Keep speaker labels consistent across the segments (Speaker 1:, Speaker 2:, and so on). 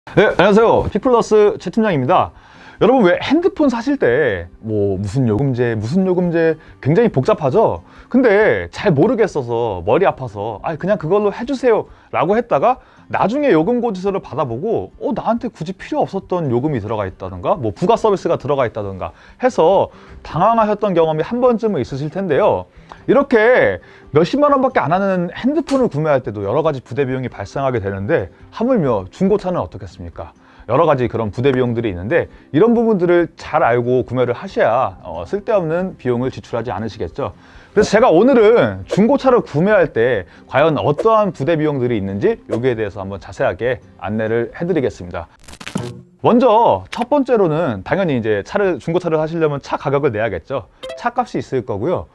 Speaker 1: 네, 안녕하세요. 피플러스 최 팀장입니다. 여러분, 왜 핸드폰 사실 때 무슨 요금제 굉장히 복잡하죠? 근데 잘 모르겠어서 머리 아파서 그냥 그걸로 해주세요 라고 했다가 나중에 요금 고지서를 받아보고 나한테 굳이 필요 없었던 요금이 들어가 있다든가 부가 서비스가 들어가 있다든가 해서 당황하셨던 경험이 한 번쯤은 있으실 텐데요. 이렇게 몇십만 원밖에 안 하는 핸드폰을 구매할 때도 여러 가지 부대 비용이 발생하게 되는데, 하물며 중고차는 어떻겠습니까? 여러 가지 그런 부대 비용들이 있는데, 이런 부분들을 잘 알고 구매를 하셔야 쓸데없는 비용을 지출하지 않으시겠죠. 그래서 제가 오늘은 중고차를 구매할 때 과연 어떠한 부대 비용들이 있는지 여기에 대해서 한번 자세하게 안내를 해드리겠습니다. 먼저 첫 번째로는 당연히 이제 중고차를 하시려면 차 가격을 내야겠죠. 차 값이 있을 거고요.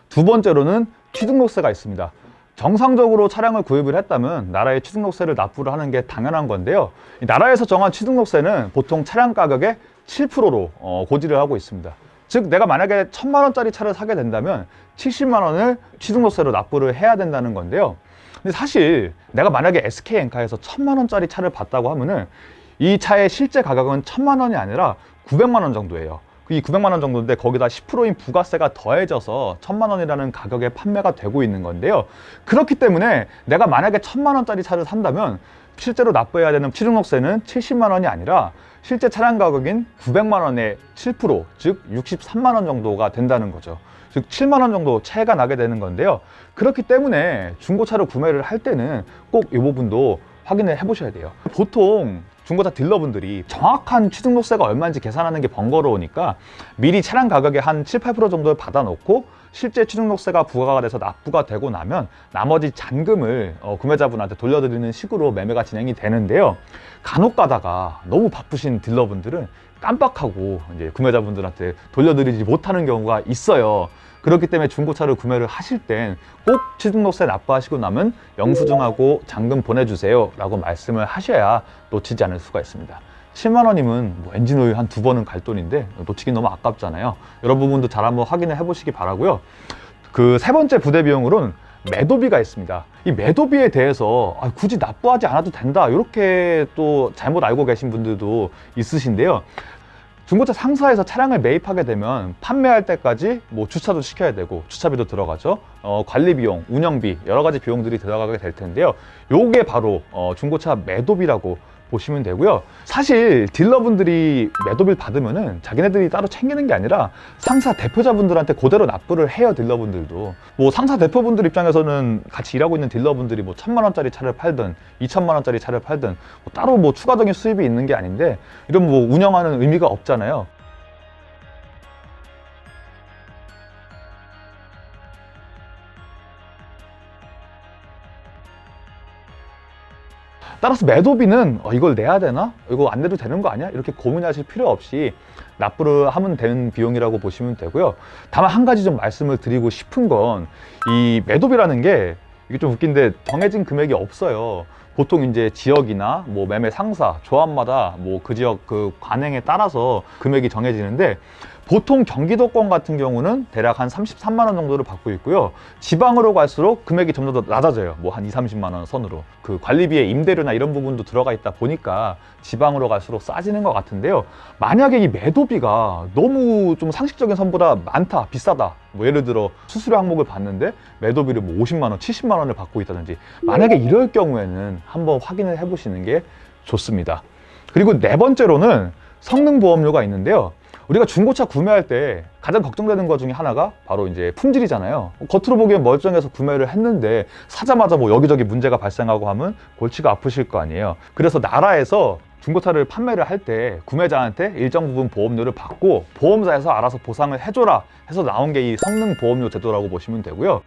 Speaker 1: 두 번째로는 취등록세가 있습니다. 정상적으로 차량을 구입을 했다면 나라의 취등록세를 납부를 하는 게 당연한 건데요. 나라에서 정한 취등록세는 보통 차량 가격의 7%로 고지를 하고 있습니다. 즉, 내가 만약에 1000만 원짜리 차를 사게 된다면 70만 원을 취등록세로 납부를 해야 된다는 건데요. 근데 사실 내가 만약에 SK엔카에서 1000만 원짜리 차를 봤다고 하면은 이 차의 실제 가격은 1000만 원이 아니라 900만 원 정도예요. 이 900만 원 정도인데 거기다 10%인 부가세가 더해져서 1000만 원이라는 가격에 판매가 되고 있는 건데요. 그렇기 때문에 내가 만약에 1000만 원짜리 차를 산다면 실제로 납부해야 되는 취등록세는 70만 원이 아니라 실제 차량 가격인 900만 원의 7%, 즉 63만 원 정도가 된다는 거죠. 즉 7만 원 정도 차이가 나게 되는 건데요. 그렇기 때문에 중고차를 구매를 할 때는 꼭 이 부분도 확인을 해보셔야 돼요. 보통 중고차 딜러분들이 정확한 취등록세가 얼마인지 계산하는 게 번거로우니까 미리 차량 가격의 한 7, 8% 정도를 받아놓고 실제 취등록세가 부과가 돼서 납부가 되고 나면 나머지 잔금을 구매자분한테 돌려드리는 식으로 매매가 진행이 되는데요. 간혹 가다가 너무 바쁘신 딜러분들은 깜빡하고 이제 구매자분들한테 돌려드리지 못하는 경우가 있어요. 그렇기 때문에 중고차를 구매를 하실 땐 꼭 취등록세 납부하시고 나면 영수증하고 잔금 보내주세요 라고 말씀을 하셔야 놓치지 않을 수가 있습니다. 7만 원이면 엔진오일 한 2번은 갈 돈인데 놓치긴 너무 아깝잖아요. 이런 부분도 잘 한번 확인을 해보시기 바라고요. 그 세 번째 부대 비용으로는 매도비가 있습니다. 이 매도비에 대해서 굳이 납부하지 않아도 된다, 이렇게 또 잘못 알고 계신 분들도 있으신데요. 중고차 상사에서 차량을 매입하게 되면 판매할 때까지 주차도 시켜야 되고 주차비도 들어가죠. 관리 비용, 운영비, 여러 가지 비용들이 들어가게 될 텐데요. 요게 바로 중고차 매도비라고 보시면 되고요. 사실 딜러분들이 매도비를 받으면은 자기네들이 따로 챙기는 게 아니라 상사 대표자분들한테 그대로 납부를 해요. 딜러분들도 상사 대표분들 입장에서는 같이 일하고 있는 딜러분들이 1000만 원짜리 차를 팔든 2000만 원짜리 차를 팔든 따로 추가적인 수입이 있는 게 아닌데, 이런 운영하는 의미가 없잖아요. 따라서 매도비는 이걸 내야 되나? 이거 안 내도 되는 거 아니야? 이렇게 고민하실 필요 없이 납부를 하면 되는 비용이라고 보시면 되고요. 다만 한 가지 좀 말씀을 드리고 싶은 건, 이 매도비라는 게 이게 좀 웃긴데 정해진 금액이 없어요. 보통 이제 지역이나 매매 상사, 조합마다 그 지역 그 관행에 따라서 금액이 정해지는데, 보통 경기도권 같은 경우는 대략 한 33만 원 정도를 받고 있고요. 지방으로 갈수록 금액이 점점 더 낮아져요. 한 2, 30만 원 선으로. 그 관리비에 임대료나 이런 부분도 들어가 있다 보니까 지방으로 갈수록 싸지는 것 같은데요. 만약에 이 매도비가 너무 좀 상식적인 선보다 많다, 비싸다. 예를 들어 수수료 항목을 받는데 매도비를 50만 원, 70만 원을 받고 있다든지, 만약에 이럴 경우에는 한번 확인을 해보시는 게 좋습니다. 그리고 네 번째로는 성능보험료가 있는데요. 우리가 중고차 구매할 때 가장 걱정되는 것 중에 하나가 바로 이제 품질이잖아요. 겉으로 보기엔 멀쩡해서 구매를 했는데 사자마자 여기저기 문제가 발생하고 하면 골치가 아프실 거 아니에요. 그래서 나라에서 중고차를 판매를 할 때 구매자한테 일정 부분 보험료를 받고 보험사에서 알아서 보상을 해줘라 해서 나온 게 이 성능보험료 제도라고 보시면 되고요.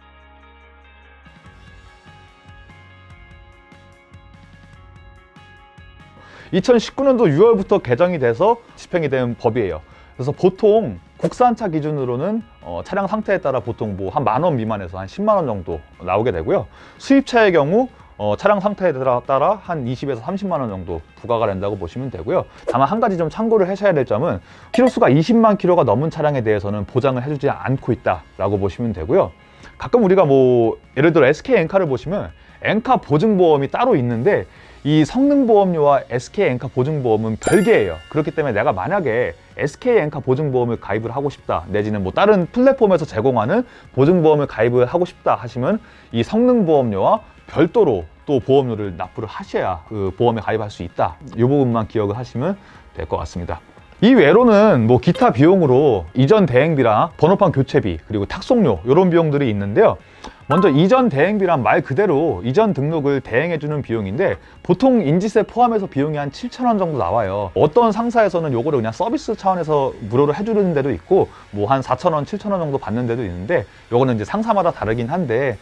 Speaker 1: (2019년도 6월부터) 개정이 돼서 집행이 된 법이에요. 그래서 보통 국산차 기준으로는 차량 상태에 따라 보통 한 10,000원 미만에서 한 10만 원 정도 나오게 되고요. 수입차의 경우 차량 상태에 따라 한 20에서 30만 원 정도 부과가 된다고 보시면 되고요. 다만 한 가지 좀 참고를 하셔야 될 점은, 키로수가 20만 킬로가 넘은 차량에 대해서는 보장을 해주지 않고 있다라고 보시면 되고요. 가끔 우리가 예를 들어 SK엔카를 보시면 엔카 보증보험이 따로 있는데, 이 성능보험료와 SK엔카 보증보험은 별개예요. 그렇기 때문에 내가 만약에 SK엔카 보증보험을 가입을 하고 싶다, 내지는 뭐 다른 플랫폼에서 제공하는 보증보험을 가입을 하고 싶다 하시면 이 성능보험료와 별도로 또 보험료를 납부를 하셔야 그 보험에 가입할 수 있다. 이 부분만 기억을 하시면 될 것 같습니다. 이 외로는 뭐 기타 비용으로 이전 대행비랑 번호판 교체비, 그리고 탁송료 이런 비용들이 있는데요. 먼저 이전 대행비란 말 그대로 이전 등록을 대행해주는 비용인데, 보통 인지세 포함해서 비용이 한 7,000원 정도 나와요. 어떤 상사에서는 요거를 그냥 서비스 차원에서 무료로 해주는 데도 있고, 뭐 한 4,000원, 7,000원 정도 받는 데도 있는데, 요거는 이제 상사마다 다르긴 한데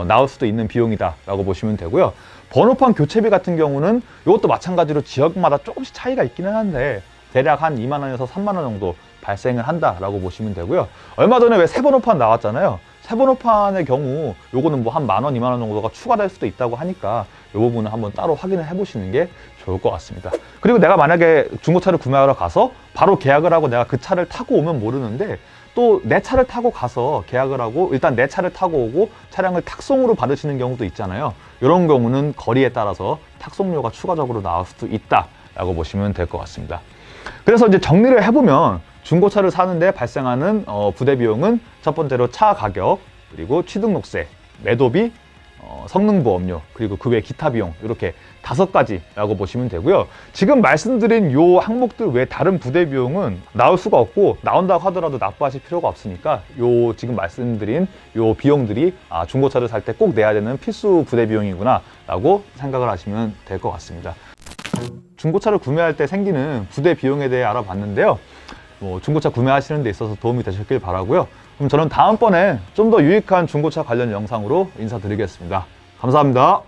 Speaker 1: 나올 수도 있는 비용이다 라고 보시면 되고요. 번호판 교체비 같은 경우는 이것도 마찬가지로 지역마다 조금씩 차이가 있기는 한데, 대략 한 2만 원에서 3만 원 정도 발생을 한다라고 보시면 되고요. 얼마 전에 왜 새 번호판 나왔잖아요. 새 번호판의 경우 요거는 뭐 한 10,000원, 2만 원 정도가 추가될 수도 있다고 하니까 이 부분은 한번 따로 확인을 해보시는 게 좋을 것 같습니다. 그리고 내가 만약에 중고차를 구매하러 가서 바로 계약을 하고 내가 그 차를 타고 오면 모르는데, 또 내 차를 타고 가서 계약을 하고 일단 내 차를 타고 오고 차량을 탁송으로 받으시는 경우도 있잖아요. 이런 경우는 거리에 따라서 탁송료가 추가적으로 나올 수도 있다라고 보시면 될 것 같습니다. 그래서 이제 정리를 해보면 중고차를 사는데 발생하는 부대 비용은 첫 번째로 차 가격, 그리고 취등록세, 매도비, 성능보험료, 그리고 그 외 기타 비용, 이렇게 5가지라고 보시면 되고요. 지금 말씀드린 요 항목들 외 다른 부대 비용은 나올 수가 없고, 나온다고 하더라도 납부하실 필요가 없으니까 요 지금 말씀드린 요 비용들이 중고차를 살 때 꼭 내야 되는 필수 부대 비용이구나 라고 생각을 하시면 될 것 같습니다. 중고차를 구매할 때 생기는 부대 비용에 대해 알아봤는데요. 중고차 구매하시는 데 있어서 도움이 되셨길 바라고요. 그럼 저는 다음번에 좀 더 유익한 중고차 관련 영상으로 인사드리겠습니다. 감사합니다.